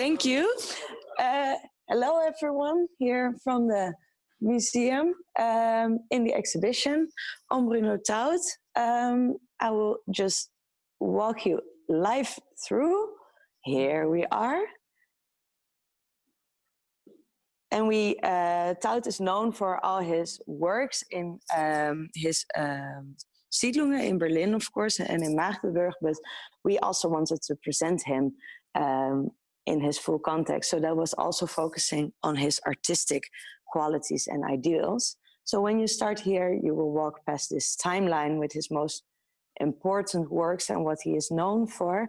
Thank you. Hello, everyone, here from the museum in the exhibition. I'm Bruno Taut. I will just walk you live through. Here we are. And Taut is known for all his works in his Siedlungen in Berlin, of course, and in Magdeburg, but we also wanted to present him in his full context. So that was also focusing on his artistic qualities and ideals. So when you start here, you will walk past this timeline with his most important works and what he is known for.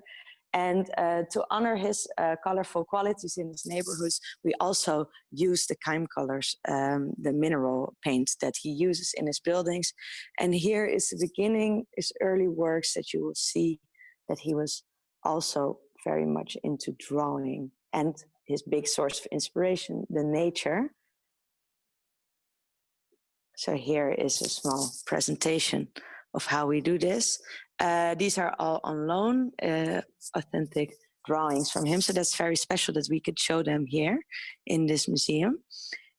And to honor his colorful qualities in his neighborhoods, we also use the Keim colors, the mineral paint that he uses in his buildings. And here is the beginning, his early works that you will see that he was also very much into drawing, and his big source of inspiration, the nature. So here is a small presentation of how we do this. These are all on loan, authentic drawings from him. So that's very special that we could show them here in this museum.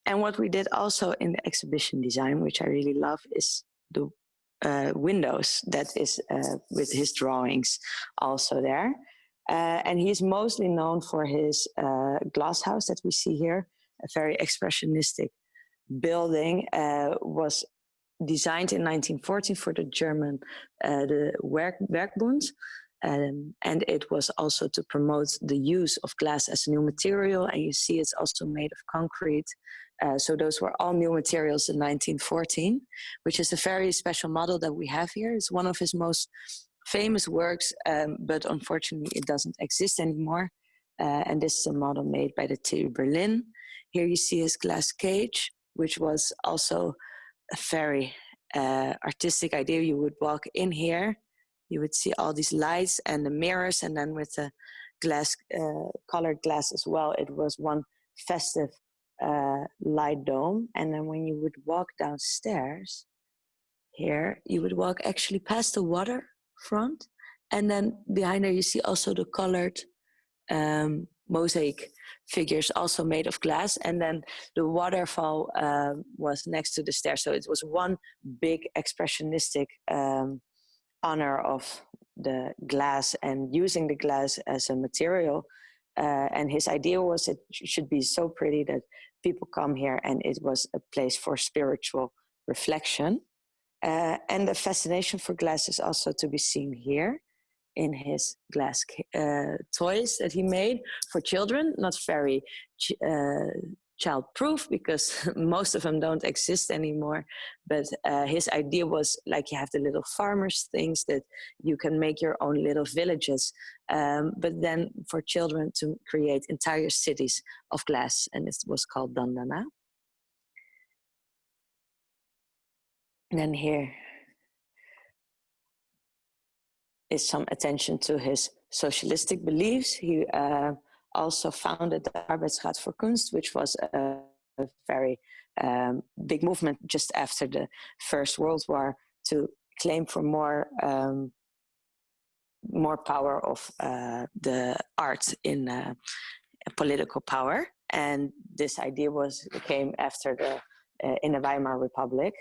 And what we did also in the exhibition design, which I really love, is the windows that is with his drawings also there. And he's mostly known for his glass house that we see here, a very expressionistic building, was designed in 1914 for the German the Werkbund, and it was also to promote the use of glass as a new material. And you see it's also made of concrete. So those were all new materials in 1914, which is a very special model that we have here. It's one of his most famous works, but unfortunately it doesn't exist anymore. And this is a model made by the TU Berlin. Here you see his glass cage, which was also a very artistic idea. You would walk in here, you would see all these lights and the mirrors, and then with the glass, colored glass as well, it was one festive light dome. And then when you would walk downstairs here, you would walk actually past the waterfront, and then behind there you see also the colored mosaic figures also made of glass, and then the waterfall was next to the stairs. So it was one big expressionistic honor of the glass and using the glass as a material. And his idea was it should be so pretty that people come here and it was a place for spiritual reflection. And the fascination for glass is also to be seen here in his glass toys that he made for children, not very child-proof because most of them don't exist anymore. But his idea was like you have the little farmers things that you can make your own little villages, but then for children to create entire cities of glass, and it was called Dandana. And then here is some attention to his socialistic beliefs. He also founded the Arbeidsraad voor Kunst, which was a very big movement just after the First World War to claim for more power of the arts in political power. And this idea came after in the Weimar Republic.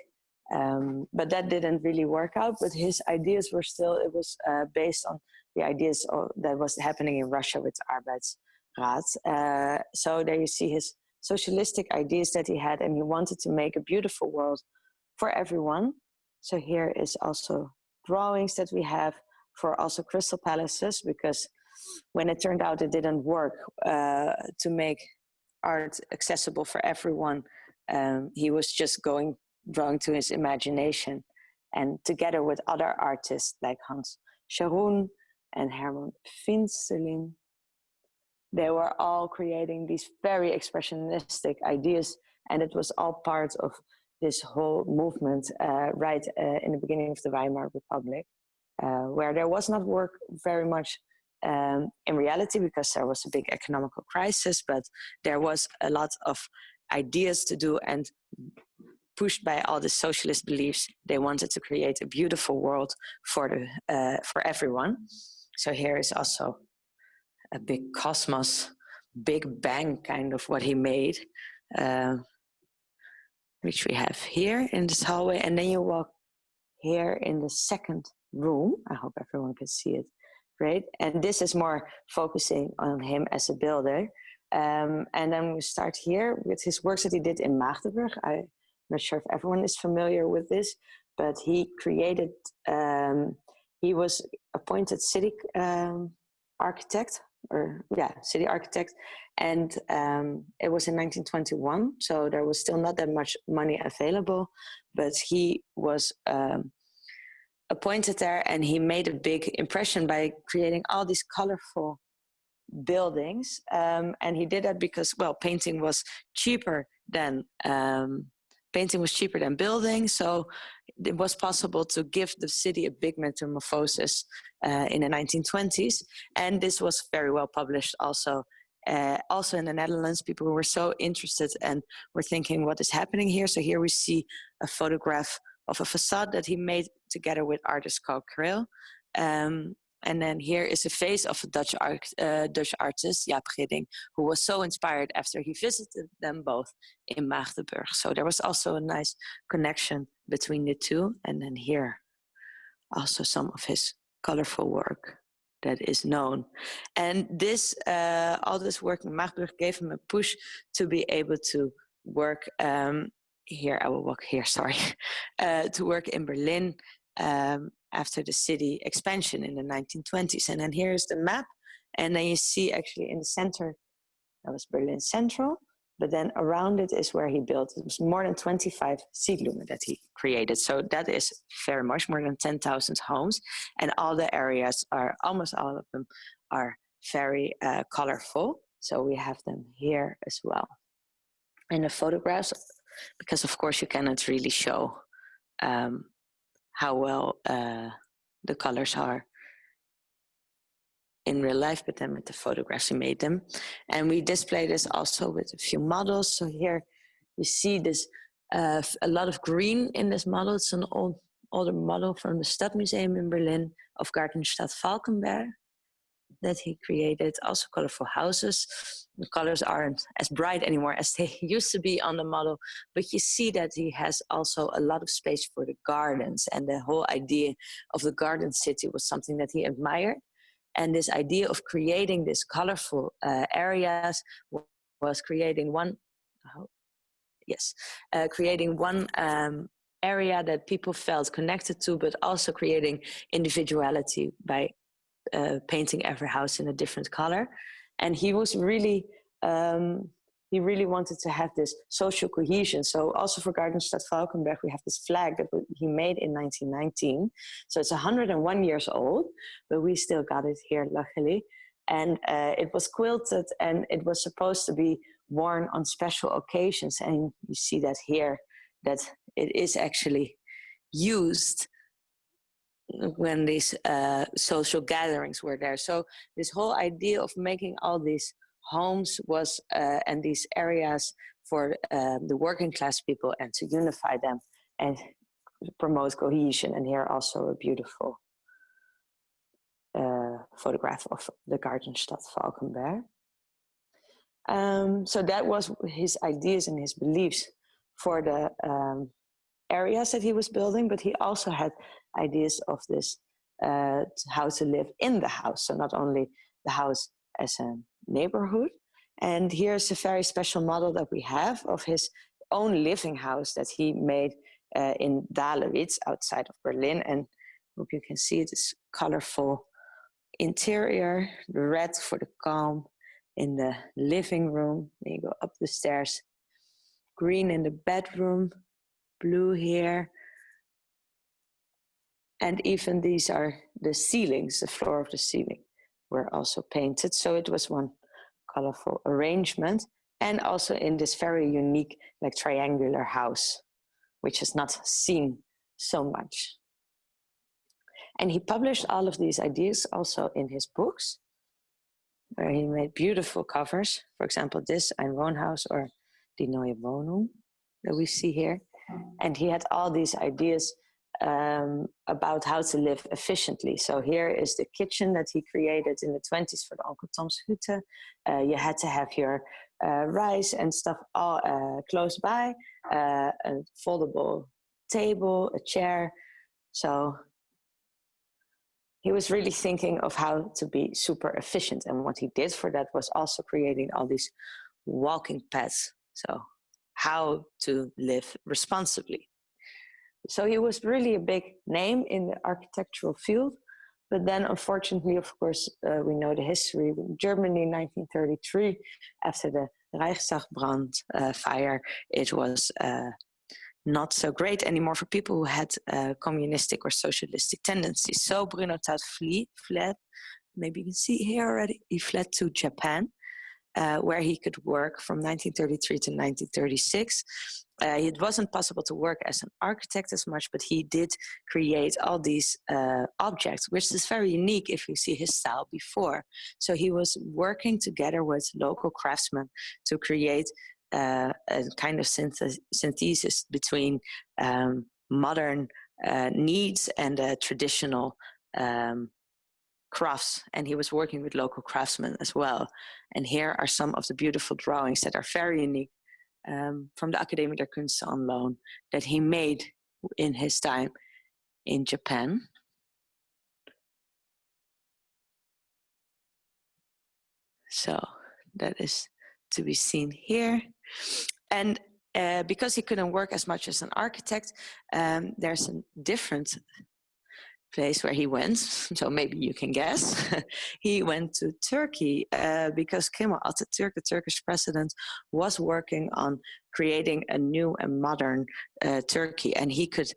But that didn't really work out. But his ideas were still, it was based on the ideas that was happening in Russia with the Arbeidsraad. So there you see his socialistic ideas that he had, and he wanted to make a beautiful world for everyone. So here is also drawings that we have for also crystal palaces, because when it turned out it didn't work to make art accessible for everyone, he was just drawing to his imagination, and together with other artists like Hans Scharoun and Herman Finsterlin, they were all creating these very expressionistic ideas, and it was all part of this whole movement right in the beginning of the Weimar Republic, where there was not work very much in reality because there was a big economical crisis, but there was a lot of ideas to do, and pushed by all the socialist beliefs, they wanted to create a beautiful world for everyone. So here is also a big cosmos big bang kind of what he made, which we have here in this hallway. And then you walk here in the second room. I hope everyone can see it great. And this is more focusing on him as a builder. And then we start here with his works that he did in Magdeburg. I'm not sure if everyone is familiar with this, but he created, he was appointed city architect, city architect. And it was in 1921, so there was still not that much money available, but he was appointed there, and he made a big impression by creating all these colorful buildings. And he did that because, well, painting was cheaper than building, so it was possible to give the city a big metamorphosis in the 1920s. And this was very well published also. Also in the Netherlands, people were so interested and were thinking, what is happening here? So here we see a photograph of a facade that he made together with artist Carl Krill. And then here is a face of a Dutch artist, Jaap Gidding, who was so inspired after he visited them both in Magdeburg. So there was also a nice connection between the two. And then here, also some of his colorful work that is known. And this, all this work in Magdeburg gave him a push to be able to work here. I will walk here, sorry, to work in Berlin after the city expansion in the 1920s. And then here's the map. And then you see actually in the center, that was Berlin Central, but then around it is where he built. It was more than 25 siedlungen that he created. So that is very much, more than 10,000 homes. And all the areas are, almost all of them are very colorful. So we have them here as well. And the photographs, because of course you cannot really show how well the colors are in real life, but then with the photographs we made them. And we display this also with a few models. So here you see this, a lot of green in this model. It's an older model from the Stadtmuseum in Berlin of Gartenstadt Falkenberg that he created. Also colorful houses. The colors aren't as bright anymore as they used to be on the model, but you see that he has also a lot of space for the gardens, and the whole idea of the garden city was something that he admired. And this idea of creating these colorful areas was creating one, area that people felt connected to, but also creating individuality by painting every house in a different color. And he was really, he really wanted to have this social cohesion. So also for Gartenstadt Falkenberg, we have this flag that he made in 1919. So it's 101 years old, but we still got it here, luckily. And it was quilted, and it was supposed to be worn on special occasions. And you see that here, that it is actually used when these social gatherings were there. So this whole idea of making all these homes was, and these areas for the working class people, and to unify them and promote cohesion. And here also a beautiful photograph of the Gartenstadt Falkenberg. So that was his ideas and his beliefs for the areas that he was building, but he also had ideas of this, how to live in the house. So not only the house as a neighborhood. And here's a very special model that we have of his own living house that he made in Dahlewitz outside of Berlin. And I hope you can see this colorful interior, the red for the calm in the living room. Then you go up the stairs, green in the bedroom, blue here. And even these are the ceilings, the floor of the ceiling were also painted. So it was one colorful arrangement. And also in this very unique, like triangular house, which is not seen so much. And he published all of these ideas also in his books, where he made beautiful covers. For example, this, Ein Wohnhaus, or Die Neue Wohnung, that we see here. And he had all these ideas about how to live efficiently. So here is the kitchen that he created in the 20s for the Uncle Tom's Hütte. You had to have your rice and stuff all close by, a foldable table, a chair. So he was really thinking of how to be super efficient. And what he did for that was also creating all these walking paths. So how to live responsibly. So he was really a big name in the architectural field. But then, unfortunately, of course, we know the history. In Germany, 1933, after the Reichstagbrand fire, it was not so great anymore for people who had communistic or socialistic tendencies. So Bruno Taut fled, maybe you can see here already, he fled to Japan, where he could work from 1933 to 1936. It wasn't possible to work as an architect as much, but he did create all these objects, which is very unique if you see his style before. So he was working together with local craftsmen to create a kind of synthesis between modern needs and traditional crafts, and he was working with local craftsmen as well. And here are some of the beautiful drawings that are very unique from the Academie der Künste on loan that he made in his time in Japan. So that is to be seen here. And because he couldn't work as much as an architect, there's a different place where he went, so maybe you can guess. He went to Turkey because Kemal Atatürk, the Turkish president, was working on creating a new and modern Turkey, and he could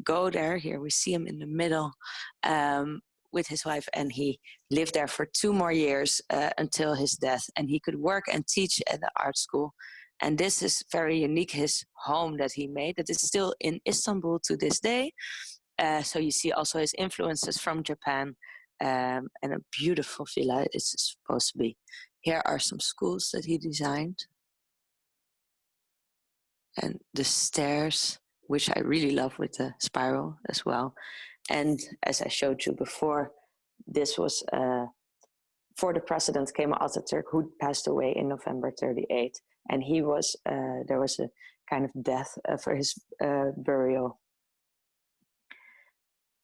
go there. Here we see him in the middle with his wife, and he lived there for 2 more years until his death, and he could work and teach at the art school. And this is very unique, his home that he made, that is still in Istanbul to this day. So you see also his influences from Japan, and a beautiful villa it's supposed to be. Here are some schools that he designed. And the stairs, which I really love with the spiral as well. And as I showed you before, this was for the president Kemal Atatürk, who passed away in November 38. And he was, there was a kind of death for his burial.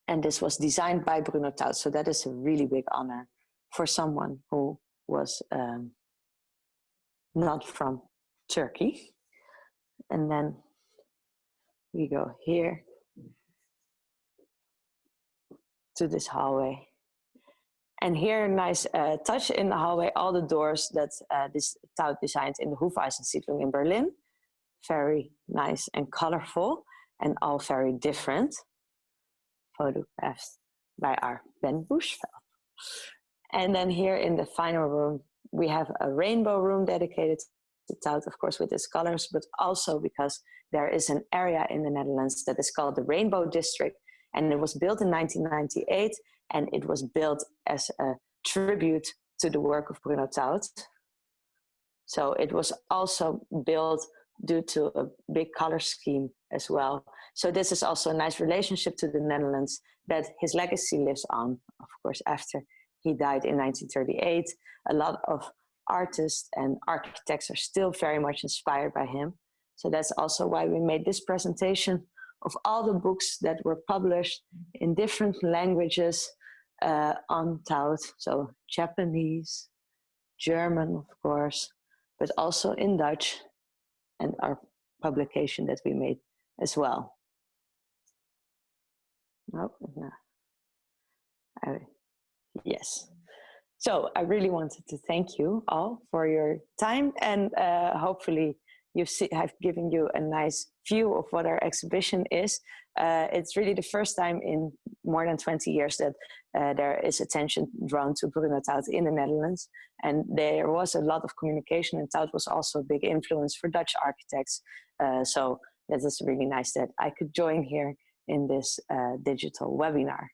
And this was designed by Bruno Taut. So that is a really big honor for someone who was not from Turkey. And then we go here to this hallway. And here, a nice touch in the hallway, all the doors that this Taut designed in the Hufeisensiedlung in Berlin. Very nice and colorful, and all very different. Photographs by our Ben Buschfeld. And then here in the final room, we have a rainbow room dedicated to Taut, of course, with its colors, but also because there is an area in the Netherlands that is called the Rainbow District, and it was built in 1998, and it was built as a tribute to the work of Bruno Taut. So it was also built due to a big color scheme as well. So this is also a nice relationship to the Netherlands that his legacy lives on, of course, after he died in 1938. A lot of artists and architects are still very much inspired by him. So that's also why we made this presentation of all the books that were published in different languages on Taut. So Japanese, German, of course, but also in Dutch, and our publication that we made as well. Oh, no. Yes. So I really wanted to thank you all for your time, and hopefully I've given you a nice view of what our exhibition is. It's really the first time in more than 20 years that there is attention drawn to Bruno Taut in the Netherlands. And there was a lot of communication, and Taut was also a big influence for Dutch architects. So that is really nice that I could join here in this digital webinar.